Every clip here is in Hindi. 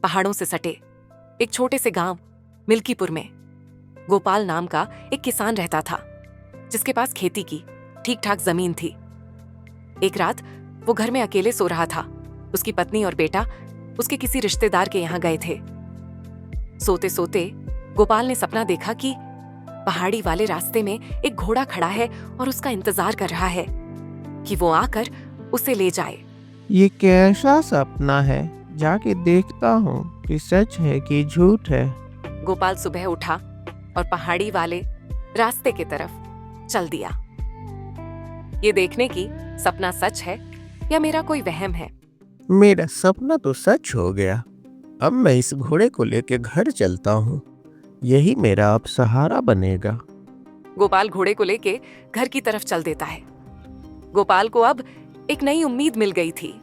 पहाड़ों से सटे एक छोटे से गांव मिल्कीपुर में गोपाल नाम का एक किसान रहता था, जिसके पास खेती की ठीक ठाक जमीन थी। एक रात वो घर में अकेले सो रहा था। उसकी पत्नी और बेटा उसके किसी रिश्तेदार के यहां गए थे। सोते सोते गोपाल ने सपना देखा कि पहाड़ी वाले रास्ते में एक घोड़ा खड़ा है और उसका इंतजार कर रहा है कि वो आकर उसे ले जाए। ये कैसा सपना है? जाके देखता हूँ कि सच है कि झूठ है। गोपाल सुबह उठा और पहाड़ी वाले रास्ते की तरफ चल दिया, ये देखने की सपना सच है या मेरा कोई वहम है। मेरा सपना तो सच हो गया। अब मैं इस घोड़े को लेके घर चलता हूँ। यही मेरा अब सहारा बनेगा। गोपाल घोड़े को लेके घर की तरफ चल देता है। गोपाल को अब एक नई उम्मीद मिल गई थी।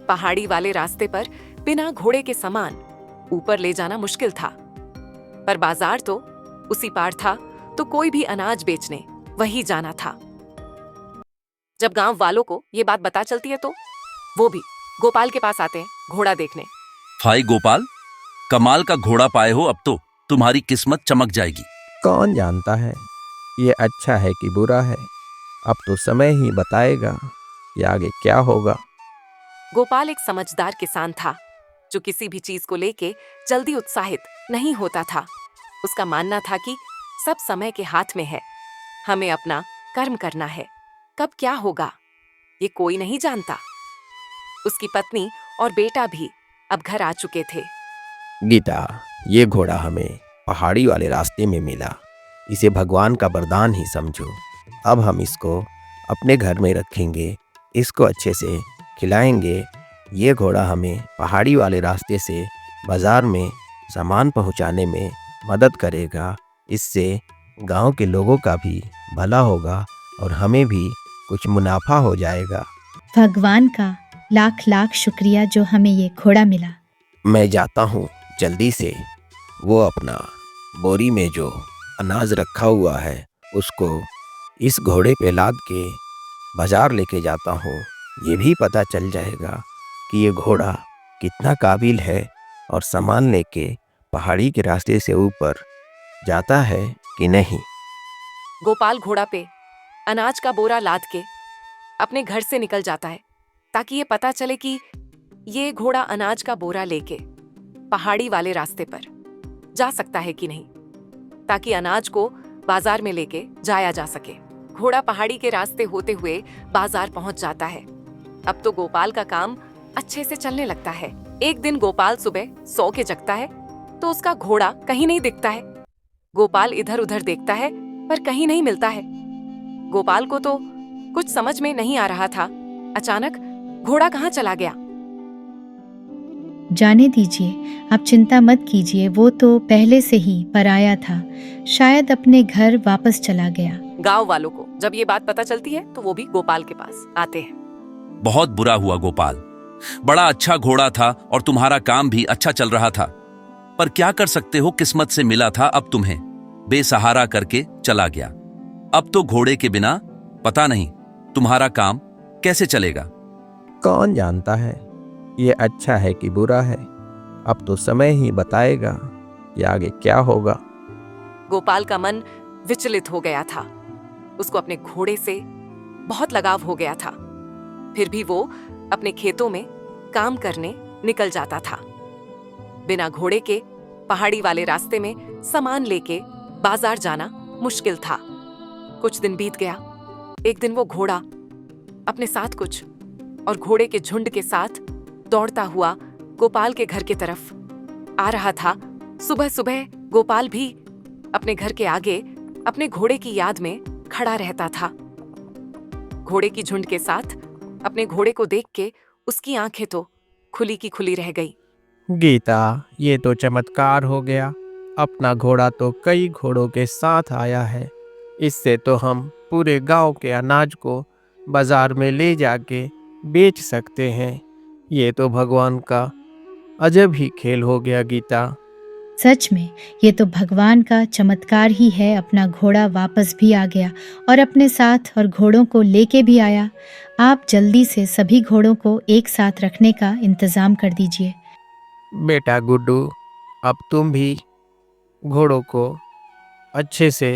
पहाड़ी वाले रास्ते पर बिना घोड़े के सामान ऊपर ले जाना मुश्किल था, पर बाजार तो उसी पार था, तो कोई भी अनाज बेचने वही जाना था। जब गांव वालों को ये बात पता चलती है तो वो भी गोपाल के पास आते हैं घोड़ा देखने। भाई गोपाल, कमाल का घोड़ा पाए हो, अब तो तुम्हारी किस्मत चमक जाएगी। कौन जानता है ये अच्छा है कि बुरा है। अब तो समय ही बताएगा कि आगे क्या होगा। गोपाल एक समझदार किसान था, जो किसी भी चीज को लेके जल्दी उत्साहित नहीं होता था। उसका मानना था कि सब समय के हाथ में है, हमें अपना कर्म करना है। कब क्या होगा ये कोई नहीं जानता। उसकी पत्नी और बेटा भी अब घर आ चुके थे। गीता, ये घोड़ा हमें पहाड़ी वाले रास्ते में मिला। इसे भगवान का वरदान ही समझो। अब हम इसको अपने घर में रखेंगे, इसको अच्छे से खिलाएंगे। ये घोड़ा हमें पहाड़ी वाले रास्ते से बाजार में सामान पहुंचाने में मदद करेगा। इससे गांव के लोगों का भी भला होगा और हमें भी कुछ मुनाफा हो जाएगा। भगवान का लाख लाख शुक्रिया जो हमें ये घोड़ा मिला। मैं जाता हूँ जल्दी से। वो अपना बोरी में जो अनाज रखा हुआ है उसको इस घोड़े पे लाद के बाजार लेके जाता हूँ। ये भी पता चल जाएगा कि ये घोड़ा कितना काबिल है और सामान लेके पहाड़ी के रास्ते से ऊपर जाता है कि नहीं। गोपाल घोड़ा पे अनाज का बोरा लाद के अपने घर से निकल जाता है, ताकि ये पता चले कि ये घोड़ा अनाज का बोरा लेके पहाड़ी वाले रास्ते पर जा सकता है कि नहीं, ताकि अनाज को बाजार में लेके जाया जा सके। घोड़ा पहाड़ी के रास्ते होते हुए बाजार पहुंच जाता है। अब तो गोपाल का काम अच्छे से चलने लगता है। एक दिन गोपाल सुबह सो के जगता है तो उसका घोड़ा कहीं नहीं दिखता है। गोपाल इधर उधर देखता है पर कहीं नहीं मिलता है। गोपाल को तो कुछ समझ में नहीं आ रहा था। अचानक घोड़ा कहाँ चला गया? जाने दीजिए, आप चिंता मत कीजिए। वो तो पहले से ही पराया था, शायद अपने घर वापस चला गया। गांव वालों को जब ये बात पता चलती है तो वो भी गोपाल के पास आते हैं। बहुत बुरा हुआ गोपाल, बड़ा अच्छा घोड़ा था और तुम्हारा काम भी अच्छा चल रहा था, पर क्या कर सकते हो, किस्मत से मिला था, अब तुम्हें बेसहारा करके चला गया। अब तो घोड़े के बिना पता नहीं तुम्हारा काम कैसे चलेगा। कौन जानता है ये अच्छा है कि बुरा है। अब तो समय ही बताएगा कि आगे क्या होगा। गोपाल का मन विचलित हो गया था। उसको अपने घोड़े से बहुत लगाव हो गया था। फिर भी वो अपने खेतों में काम करने निकल जाता था। बिना घोड़े के पहाड़ी वाले रास्ते में सामान लेके बाजार जाना मुश्किल था। कुछ दिन बीत गया। एक दिन वो घोड़ा अपने साथ कुछ और घोड़े के झुंड के साथ दौड़ता हुआ गोपाल के घर की तरफ आ रहा था। सुबह सुबह गोपाल भी अपने घर के आगे अपने घोड़े की याद में खड़ा रहता था। घोड़े की झुंड के साथ अपने घोड़े को देख के उसकी आंखें तो खुली की खुली रह गई। गीता, ये तो चमत्कार हो गया। अपना घोड़ा तो कई घोड़ों के साथ आया है। इससे तो हम पूरे गांव के अनाज को बाजार में ले जाके बेच सकते हैं। ये तो भगवान का अजब ही खेल हो गया गीता। सच में ये तो भगवान का चमत्कार ही है। अपना घोड़ा वापस भी आ गया और अपने साथ और घोड़ों को लेके भी आया। आप जल्दी से सभी घोड़ों को एक साथ रखने का इंतजाम कर दीजिए। बेटा गुड्डू, अब तुम भी घोड़ों को अच्छे से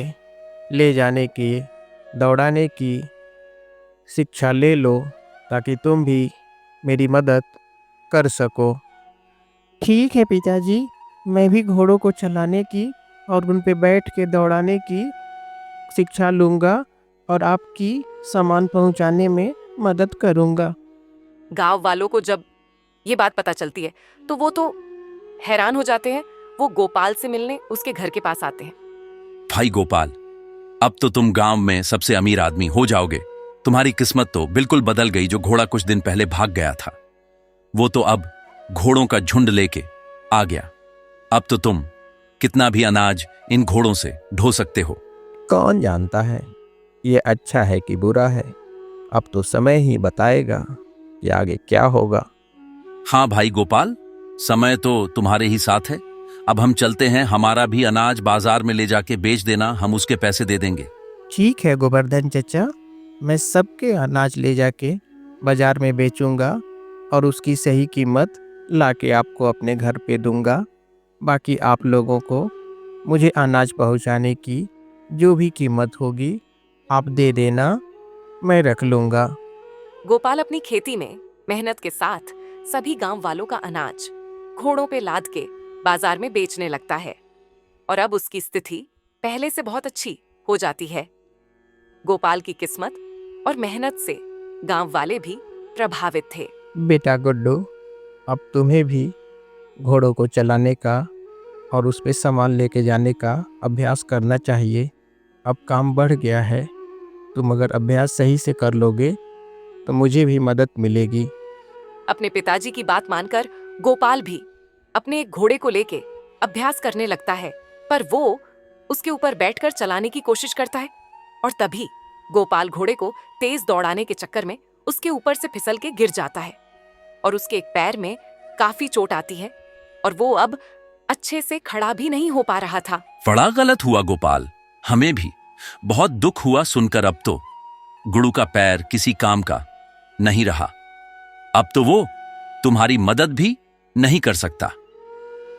ले जाने की, दौड़ाने की शिक्षा ले लो, ताकि तुम भी मेरी मदद कर सको। ठीक है पिताजी, मैं भी घोड़ों को चलाने की और उन पे बैठ के दौड़ाने की शिक्षा लूँगा और आपकी सामान पहुँचाने में मदद करूँगा। गांव वालों को जब ये बात पता चलती है तो वो तो हैरान हो जाते हैं। वो गोपाल से मिलने उसके घर के पास आते हैं। भाई गोपाल, अब तो तुम गांव में सबसे अमीर आदमी हो जाओगे। तुम्हारी किस्मत तो बिल्कुल बदल गई। जो घोड़ा कुछ दिन पहले भाग गया था, वो तो अब घोड़ों का झुंड लेके आ गया। अब तो तुम कितना भी अनाज इन घोड़ों से ढो सकते हो। कौन जानता है ये अच्छा है कि बुरा है। अब तो समय ही बताएगा कि आगे क्या होगा। हाँ भाई गोपाल, समय तो तुम्हारे ही साथ है। अब हम चलते हैं। हमारा भी अनाज बाजार में ले जाके बेच देना, हम उसके पैसे दे देंगे। ठीक है गोवर्धन चचा, मैं सबके अनाज ले जाके बाजार में बेचूंगा और उसकी सही कीमत लाके आपको अपने घर पे दूंगा। बाकी आप लोगों को मुझे अनाज पहुंचाने की जो भी कीमत होगी आप दे देना, मैं रख लूंगा। गोपाल अपनी खेती में मेहनत के साथ सभी गांव वालों का अनाज घोड़ों पे लाद के बाजार में बेचने लगता है और अब उसकी स्थिति पहले से बहुत अच्छी हो जाती है। गोपाल की किस्मत और मेहनत से गांव वाले भी प्रभावित थे। बेटा गुड्डू, अब तुम्हें भी घोड़ों को चलाने का और उस पे सामान लेके जाने का अभ्यास करना चाहिए। अब काम बढ़ गया है, तुम अगर अभ्यास सही से कर लोगे तो मुझे भी मदद मिलेगी। अपने पिताजी की बात मानकर गोपाल भी अपने एक घोड़े को लेके अभ्यास करने लगता है, पर वो उसके ऊपर बैठकर चलाने की कोशिश करता है और तभी गोपाल घोड़े को तेज दौड़ाने के चक्कर में उसके ऊपर से फिसल के गिर जाता है और उसके एक पैर में काफी चोट आती है और वो अब अच्छे से खड़ा भी नहीं हो पा रहा था। बड़ा गलत हुआ गोपाल, हमें भी बहुत दुख हुआ सुनकर। अब तो गुड़ू का पैर किसी काम का नहीं रहा। अब तो वो तुम्हारी मदद भी नहीं कर सकता।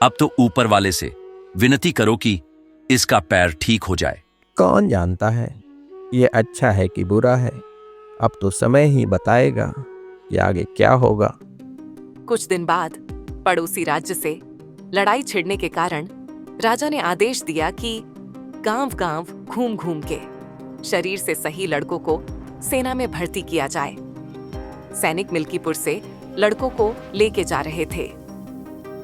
अब तो ऊपर वाले से विनती करो कि इसका पैर ठीक हो जाए। कौन जानता है ये अच्छा है कि बुरा है। अब तो समय ही बताएगा कि आगे क्या होगा। कुछ दिन बाद पड़ोसी राज्य से लड़ाई छिड़ने के कारण राजा ने आदेश दिया कि गांव-गांव घूम-घूम के शरीर से सही लड़कों को सेना में भर्ती किया जाए। सैनिक मिल्कीपुर से लड़कों को लेके जा रहे थे।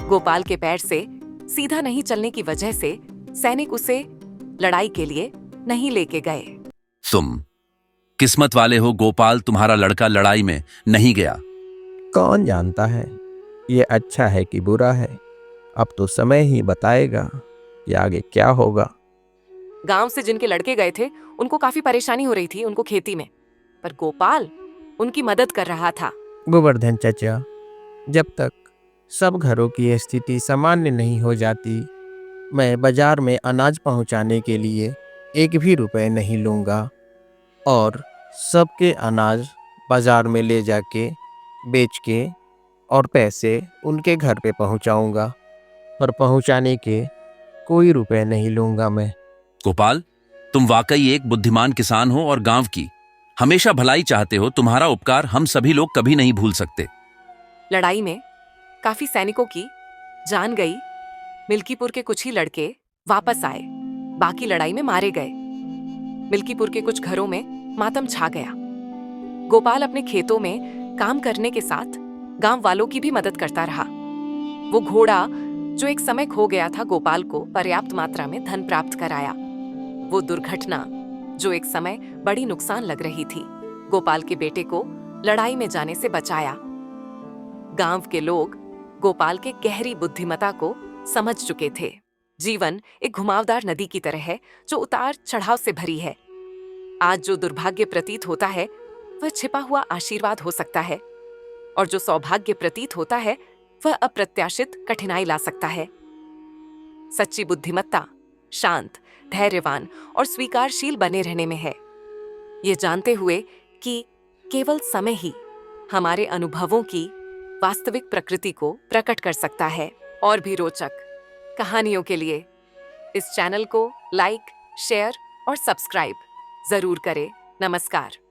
गोपाल के पैर से सीधा नहीं चलने की वजह से सैनिक उसे लड़ाई के लिए नहीं लेके गए। तुम किस्मत वाले हो गोपाल, तुम्हारा लड़का लड़ाई में नहीं गया। कौन जानता है ये अच्छा है कि बुरा है। अब तो समय ही बताएगा कि आगे क्या होगा। गांव से जिनके लड़के गए थे उनको काफी परेशानी हो रही थी उनको खेती में, पर गोपाल उनकी मदद कर रहा था। गोवर्धन चचा, जब तक सब घरों की स्थिति सामान्य नहीं हो जाती, मैं बाजार में अनाज पहुंचाने के लिए एक भी रुपए नहीं लूँगा और सबके अनाज बाजार में ले जाके बेच के और पैसे उनके घर पे पहुंचाऊंगा, पर पहुंचाने के कोई रुपए नहीं लूँगा मैं। गोपाल, तुम वाकई एक बुद्धिमान किसान हो और गांव की हमेशा भलाई चाहते हो। तुम्हारा उपकार हम सभी लोग कभी नहीं भूल सकते। लड़ाई में काफी सैनिकों की जान गई। मिल्कीपुर के कुछ ही लड़के वापस आए, बाकी लड़ाई में मारे गए। मिल्कीपुर के कुछ घरों में मातम छा गया। गोपाल अपने खेतों में काम करने के साथ गांव वालों की भी मदद करता रहा। वो घोड़ा जो एक समय खो गया था, गोपाल को पर्याप्त मात्रा में धन प्राप्त कराया। वो दुर्घटना जो एक समय बड़ी नुकसान लग रही थी, गोपाल के बेटे को लड़ाई में जाने से बचाया। गांव के लोग गोपाल के गहरी बुद्धिमत्ता को समझ चुके थे। जीवन एक घुमावदार नदी की तरह है जो उतार चढ़ाव से भरी है। आज जो दुर्भाग्य प्रतीत होता है वह छिपा हुआ आशीर्वाद हो सकता है, और जो सौभाग्य प्रतीत होता है वह अप्रत्याशित कठिनाई ला सकता है। सच्ची बुद्धिमत्ता शांत, धैर्यवान और स्वीकारशील बने रहने में है, ये जानते हुए कि केवल समय ही हमारे अनुभवों की वास्तविक प्रकृति को प्रकट कर सकता है। और भी रोचक कहानियों के लिए इस चैनल को लाइक, शेयर और सब्सक्राइब जरूर करें। नमस्कार।